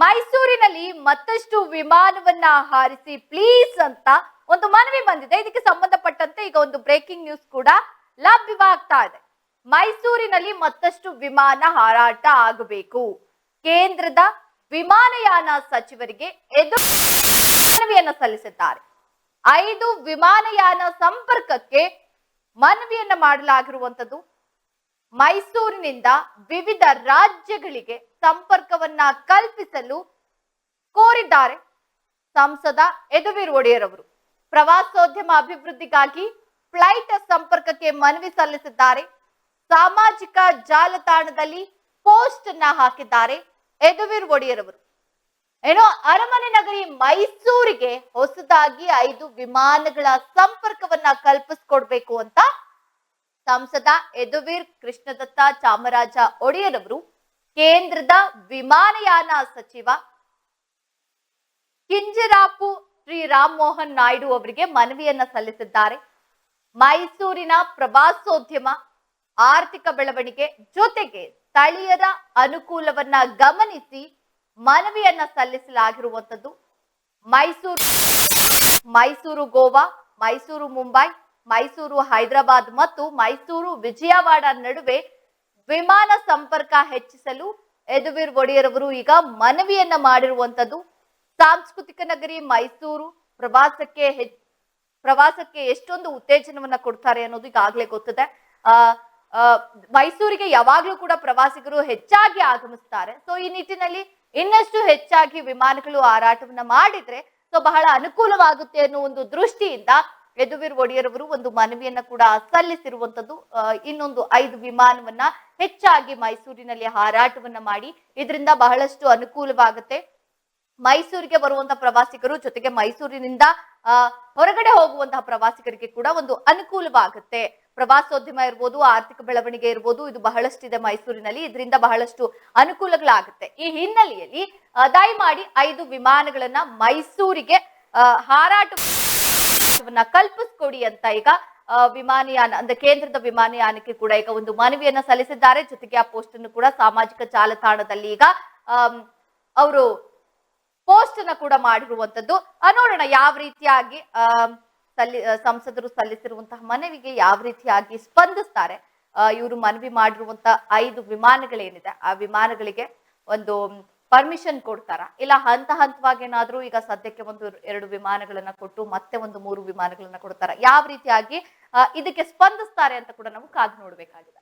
ಮೈಸೂರಿನಲ್ಲಿ ಮತ್ತಷ್ಟು ವಿಮಾನವನ್ನ ಹಾರಿಸಿ ಪ್ಲೀಸ್ ಅಂತ ಒಂದು ಮನವಿ ಬಂದಿದೆ. ಇದಕ್ಕೆ ಸಂಬಂಧಪಟ್ಟಂತೆ ಈಗ ಒಂದು ಬ್ರೇಕಿಂಗ್ ನ್ಯೂಸ್ ಕೂಡ ಲಭ್ಯವಾಗ್ತಾ ಇದೆ. ಮೈಸೂರಿನಲ್ಲಿ ಮತ್ತಷ್ಟು ವಿಮಾನ ಹಾರಾಟ ಆಗಬೇಕು. ಕೇಂದ್ರದ ವಿಮಾನಯಾನ ಸಚಿವರಿಗೆ ಎದುರು ಮನವಿಯನ್ನ ಸಲ್ಲಿಸಿದ್ದಾರೆ. 5 ವಿಮಾನಯಾನ ಸಂಪರ್ಕಕ್ಕೆ ಮನವಿಯನ್ನ ಮಾಡಲಾಗಿರುವಂತದ್ದು. ಮೈಸೂರಿನಿಂದ ವಿವಿಧ ರಾಜ್ಯಗಳಿಗೆ ಸಂಪರ್ಕವನ್ನ ಕಲ್ಪಿಸಲು ಕೋರಿದ್ದಾರೆ ಸಂಸದ ಯದುವೀರ್ ಒಡೆಯರ್ ಅವರು. ಪ್ರವಾಸೋದ್ಯಮ ಅಭಿವೃದ್ಧಿಗಾಗಿ ಫ್ಲೈಟ್ ಸಂಪರ್ಕಕ್ಕೆ ಮನವಿ ಸಲ್ಲಿಸಿದ್ದಾರೆ. ಸಾಮಾಜಿಕ ಜಾಲತಾಣದಲ್ಲಿ ಪೋಸ್ಟ್ ಅನ್ನ ಹಾಕಿದ್ದಾರೆ ಯದುವೀರ್ ಒಡೆಯರ್ ಅವರು. ಅರಮನೆ ನಗರಿ ಮೈಸೂರಿಗೆ ಹೊಸದಾಗಿ 5 ವಿಮಾನಗಳ ಸಂಪರ್ಕವನ್ನ ಕಲ್ಪಿಸಿಕೊಡ್ಬೇಕು ಅಂತ ಸಂಸದ ಯದುವೀರ್ ಕೃಷ್ಣದತ್ತ ಚಾಮರಾಜ ಒಡೆಯರ್ ಅವರು ಕೇಂದ್ರದ ವಿಮಾನಯಾನ ಸಚಿವ ಕಿಂಜರಾಪು ಶ್ರೀ ರಾಮ್ ಮೋಹನ್ ನಾಯ್ಡು ಅವರಿಗೆ ಮನವಿಯನ್ನ ಸಲ್ಲಿಸಿದ್ದಾರೆ. ಮೈಸೂರಿನ ಪ್ರವಾಸೋದ್ಯಮ, ಆರ್ಥಿಕ ಬೆಳವಣಿಗೆ ಜೊತೆಗೆ ಸ್ಥಳೀಯರ ಅನುಕೂಲವನ್ನ ಗಮನಿಸಿ ಮನವಿಯನ್ನ ಸಲ್ಲಿಸಲಾಗಿರುವಂತದ್ದು. ಮೈಸೂರು ಗೋವಾ, ಮೈಸೂರು ಮುಂಬೈ, ಮೈಸೂರು ಹೈದರಾಬಾದ್ ಮತ್ತು ಮೈಸೂರು ವಿಜಯವಾಡ ನಡುವೆ ವಿಮಾನ ಸಂಪರ್ಕ ಹೆಚ್ಚಿಸಲು ಯದುವೀರ್ ಒಡೆಯರ್ ಅವರು ಈಗ ಮನವಿಯನ್ನ ಮಾಡಿರುವಂತದ್ದು. ಸಾಂಸ್ಕೃತಿಕ ನಗರಿ ಮೈಸೂರು ಪ್ರವಾಸಕ್ಕೆ ಎಷ್ಟೊಂದು ಉತ್ತೇಜನವನ್ನ ಕೊಡ್ತಾರೆ ಅನ್ನೋದು ಈಗಾಗಲೇ ಗೊತ್ತಿದೆ. ಮೈಸೂರಿಗೆ ಯಾವಾಗ್ಲೂ ಕೂಡ ಪ್ರವಾಸಿಗರು ಹೆಚ್ಚಾಗಿ ಆಗಮಿಸ್ತಾರೆ. ಸೊ ಈ ನಿಟ್ಟಿನಲ್ಲಿ ಇನ್ನಷ್ಟು ಹೆಚ್ಚಾಗಿ ವಿಮಾನಗಳು ಹಾರಾಟವನ್ನ ಮಾಡಿದ್ರೆ ಸೊ ಬಹಳ ಅನುಕೂಲವಾಗುತ್ತೆ ಅನ್ನೋ ಒಂದು ದೃಷ್ಟಿಯಿಂದ ಯದುವೀರ್ ಒಡೆಯರ್ ಅವರು ಒಂದು ಮನವಿಯನ್ನ ಕೂಡ ಸಲ್ಲಿಸಿರುವಂತದ್ದು. ಇನ್ನೊಂದು 5 ವಿಮಾನವನ್ನ ಹೆಚ್ಚಾಗಿ ಮೈಸೂರಿನಲ್ಲಿ ಹಾರಾಟವನ್ನ ಮಾಡಿ ಇದರಿಂದ ಬಹಳಷ್ಟು ಅನುಕೂಲವಾಗುತ್ತೆ. ಮೈಸೂರಿಗೆ ಬರುವಂತಹ ಪ್ರವಾಸಿಗರು ಜೊತೆಗೆ ಮೈಸೂರಿನಿಂದ ಹೊರಗಡೆ ಹೋಗುವಂತಹ ಪ್ರವಾಸಿಗರಿಗೆ ಕೂಡ ಒಂದು ಅನುಕೂಲವಾಗುತ್ತೆ. ಪ್ರವಾಸೋದ್ಯಮ ಇರ್ಬೋದು, ಆರ್ಥಿಕ ಬೆಳವಣಿಗೆ ಇರ್ಬೋದು, ಇದು ಬಹಳಷ್ಟಿದೆ ಮೈಸೂರಿನಲ್ಲಿ. ಇದರಿಂದ ಬಹಳಷ್ಟು ಅನುಕೂಲಗಳಾಗುತ್ತೆ. ಈ ಹಿನ್ನೆಲೆಯಲ್ಲಿ ದಯಮಾಡಿ 5 ವಿಮಾನಗಳನ್ನ ಮೈಸೂರಿಗೆ ಹಾರಾಟವನ್ನ ಕಲ್ಪಿಸ್ಕೊಡಿ ಅಂತ ಈಗ ವಿಮಾನಯಾನ ಅಂದ್ರೆ ಕೇಂದ್ರದ ವಿಮಾನಯಾನಕ್ಕೆ ಕೂಡ ಈಗ ಒಂದು ಮನವಿಯನ್ನ ಸಲ್ಲಿಸಿದ್ದಾರೆ. ಜೊತೆಗೆ ಆ ಪೋಸ್ಟ್ ಅನ್ನು ಕೂಡ ಸಾಮಾಜಿಕ ಜಾಲತಾಣದಲ್ಲಿ ಈಗ ಅವರು ಪೋಸ್ಟ್ ಅನ್ನ ಕೂಡ ಮಾಡಿರುವಂತದ್ದು. ನೋಡೋಣ ಯಾವ ರೀತಿಯಾಗಿ ಸಂಸದರು ಸಲ್ಲಿಸಿರುವಂತಹ ಮನವಿಗೆ ಯಾವ ರೀತಿಯಾಗಿ ಸ್ಪಂದಿಸ್ತಾರೆ. ಇವರು ಮನವಿ ಮಾಡಿರುವಂತಹ 5 ವಿಮಾನಗಳೇನಿದೆ ಆ ವಿಮಾನಗಳಿಗೆ ಒಂದು ಪರ್ಮಿಷನ್ ಕೊಡ್ತಾರ, ಇಲ್ಲ ಹಂತವಾಗಿ ಏನಾದ್ರೂ ಈಗ ಸದ್ಯಕ್ಕೆ 1-2 ವಿಮಾನಗಳನ್ನ ಕೊಟ್ಟು ಮತ್ತೆ 3 ವಿಮಾನಗಳನ್ನ ಕೊಡ್ತಾರ, ಯಾವ ರೀತಿಯಾಗಿ ಇದಕ್ಕೆ ಸ್ಪಂದಿಸ್ತಾರೆ ಅಂತ ಕೂಡ ನಾವು ಕಾದು ನೋಡ್ಬೇಕಾಗಿದೆ.